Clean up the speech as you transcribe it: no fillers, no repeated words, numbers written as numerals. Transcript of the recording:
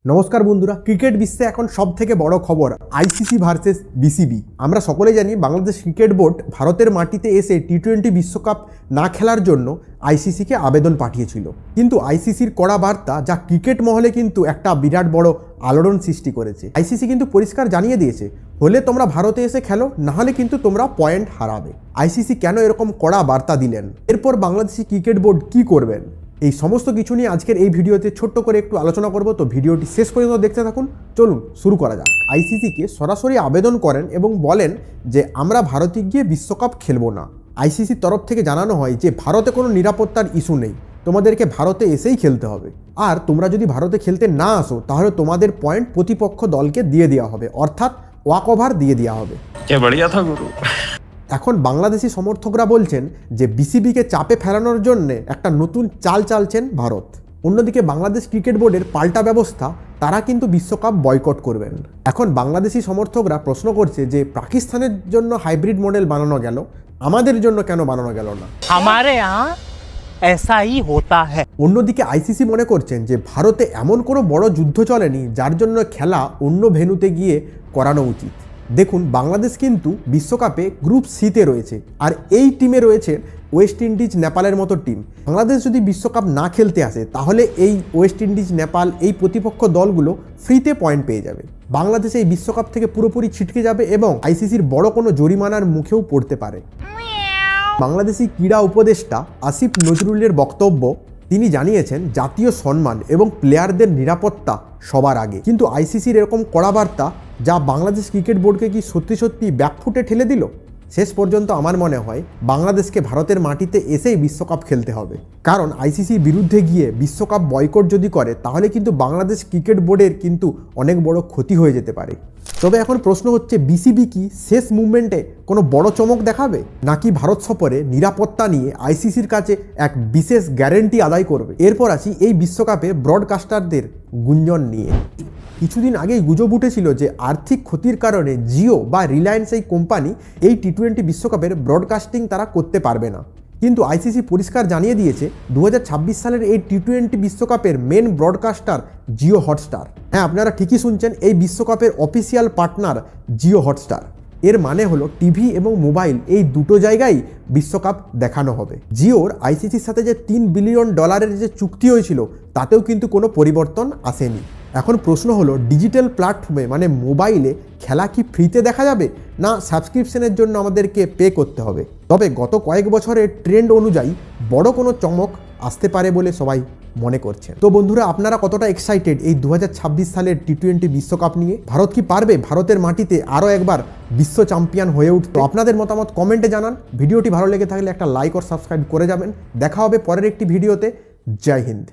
নমস্কার বন্ধুরা, ক্রিকেট বিশ্বে এখন সবথেকে বড় খবর আইসিসি ভার্সেস বিসিবি। আমরা সকলে জানি বাংলাদেশ ক্রিকেট বোর্ড ভারতের মাটিতে এসে টি-20 বিশ্বকাপ না খেলার জন্য আইসিসিকে আবেদন পাঠিয়েছিল। কিন্তু আইসিসির কড়া বার্তা যা ক্রিকেট মহলে কিন্তু একটা বিরাট বড় আলোড়ন সৃষ্টি করেছে। আইসিসি কিন্তু পরিষ্কার জানিয়ে দিয়েছে, হলে তোমরা ভারতে এসে খেলো, না হলে কিন্তু তোমরা পয়েন্ট হারাবে। আইসিসি কেন এরকম কড়া বার্তা দিলেন, এরপর বাংলাদেশি ক্রিকেট বোর্ড কি করবেন, এই সমস্ত কিছু নিয়ে আজকের এই ভিডিওতে ছোট্ট করে একটু আলোচনা করব। তো ভিডিওটি শেষ পর্যন্ত দেখতে থাকুন। চলুন শুরু করা যাক। আইসিসিকে সরাসরি আবেদন করেন এবং বলেন যে আমরা ভারতে গিয়ে বিশ্বকাপ খেলবো না। আইসিসির তরফ থেকে জানানো হয় যে ভারতে কোনো নিরাপত্তার ইস্যু নেই, তোমাদেরকে ভারতে এসেই খেলতে হবে, আর তোমরা যদি ভারতে খেলতে না আসো তাহলে তোমাদের পয়েন্ট প্রতিপক্ষ দলকে দিয়ে দেওয়া হবে, অর্থাৎ ওয়াক ওভার দিয়ে দেওয়া হবে। এখন বাংলাদেশি সমর্থকরা বলছেন যে বিসিবিকে চাপে ফেরানোর জন্য একটা নতুন চাল চালছেন ভারত। অন্যদিকে বাংলাদেশ ক্রিকেট বোর্ডের পাল্টা ব্যবস্থা, তারা কিন্তু বিশ্বকাপ বয়কট করবেন। এখন বাংলাদেশি সমর্থকরা প্রশ্ন করছে যে পাকিস্তানের জন্য হাইব্রিড মডেল বানানো গেল, আমাদের জন্য কেন বানানো গেল না? हमारे यहाँ ऐसा ही होता है। অন্যদিকে আইসিসি মনে করছেন যে ভারতে এমন কোনো বড় যুদ্ধ চলেনি যার জন্য খেলা অন্য ভেন্যুতে গিয়ে করানো উচিত। দেখুন, বাংলাদেশ কিন্তু বিশ্বকাপে গ্রুপ সিতে রয়েছে, আর এই টিমে রয়েছে ওয়েস্ট ইন্ডিজ, নেপালের মতো টিম। বাংলাদেশ যদি বিশ্বকাপ না খেলতে আসে তাহলে এই ওয়েস্ট ইন্ডিজ, নেপাল, এই প্রতিপক্ষ দলগুলো ফ্রিতে পয়েন্ট পেয়ে যাবে। বাংলাদেশ এই বিশ্বকাপ থেকে পুরোপুরি ছিটকে যাবে এবং আইসিসির বড় কোনো জরিমানার মুখেও পড়তে পারে। বাংলাদেশি ক্রীড়া উপদেষ্টা আসিফ নজরুলের বক্তব্য, তিনি জানিয়েছেন জাতীয় সম্মান এবং প্লেয়ারদের নিরাপত্তা সবার আগে। কিন্তু আইসিসির এরকম কড়া বার্তা যা বাংলাদেশ ক্রিকেট বোর্ডকে কি সত্যি সত্যি ব্যাকফুটে ঠেলে দিল? শেষ পর্যন্ত আমার মনে হয় বাংলাদেশকে ভারতের মাটিতে এসেই বিশ্বকাপ খেলতে হবে, কারণ আইসিসির বিরুদ্ধে গিয়ে বিশ্বকাপ বয়কট যদি করে তাহলে কিন্তু বাংলাদেশ ক্রিকেট বোর্ডের কিন্তু অনেক বড় ক্ষতি হয়ে যেতে পারে। তবে এখন প্রশ্ন হচ্ছে, বিসিবি কি শেষ মুভমেন্টে কোনো বড় চমক দেখাবে, নাকি ভারত সফরে নিরাপত্তা নিয়ে আইসিসির কাছে এক বিশেষ গ্যারেন্টি আদায় করবে? এরপর আসি এই বিশ্বকাপে ব্রডকাস্টারদের গুঞ্জন নিয়ে। কিছুদিন আগেই গুজব উঠেছিল যে আর্থিক ক্ষতির কারণে জিও বা রিলায়েন্স এই কোম্পানি এই টি-20 বিশ্বকাপের ব্রডকাস্টিং তারা করতে পারবে না। কিন্তু আইসিসি পরিষ্কার জানিয়ে দিয়েছে 2026 সালের এই টি-20 বিশ্বকাপের মেন ব্রডকাস্টার জিও হটস্টার। হ্যাঁ, আপনারা ঠিকই শুনছেন, এই বিশ্বকাপের অফিসিয়াল পার্টনার জিও হটস্টার। এর মানে হলো টিভি এবং মোবাইল এই দুটো জায়গায় বিশ্বকাপ দেখানো হবে। জিওর আইসিসির সাথে যে $3 বিলিয়ন যে চুক্তি হয়েছিল তাতেও কিন্তু কোনো পরিবর্তন আসেনি। এখন প্রশ্ন হলো, ডিজিটাল প্ল্যাটফর্মে মানে মোবাইলে খেলা কি ফ্রিতে দেখা যাবে, না সাবস্ক্রিপশনের জন্য আমাদেরকে পে করতে হবে? তবে গত কয়েক বছরের ট্রেন্ড অনুযায়ী বড় কোনো চমক আসতে পারে বলে সবাই মনে করছে। তো বন্ধুরা, আপনারা কতটা এক্সাইটেড এই 2026 সালের টি-20 বিশ্বকাপ নিয়ে? ভারত কি পারবে ভারতের মাটিতে আরও একবার বিশ্ব চ্যাম্পিয়ন হয়ে উঠতে? তো আপনাদের মতামত কমেন্টে জানান। ভিডিওটি ভালো লেগে থাকলে একটা লাইক ও সাবস্ক্রাইব করে যাবেন। দেখা হবে পরের একটি ভিডিওতে। জয় হিন্দ।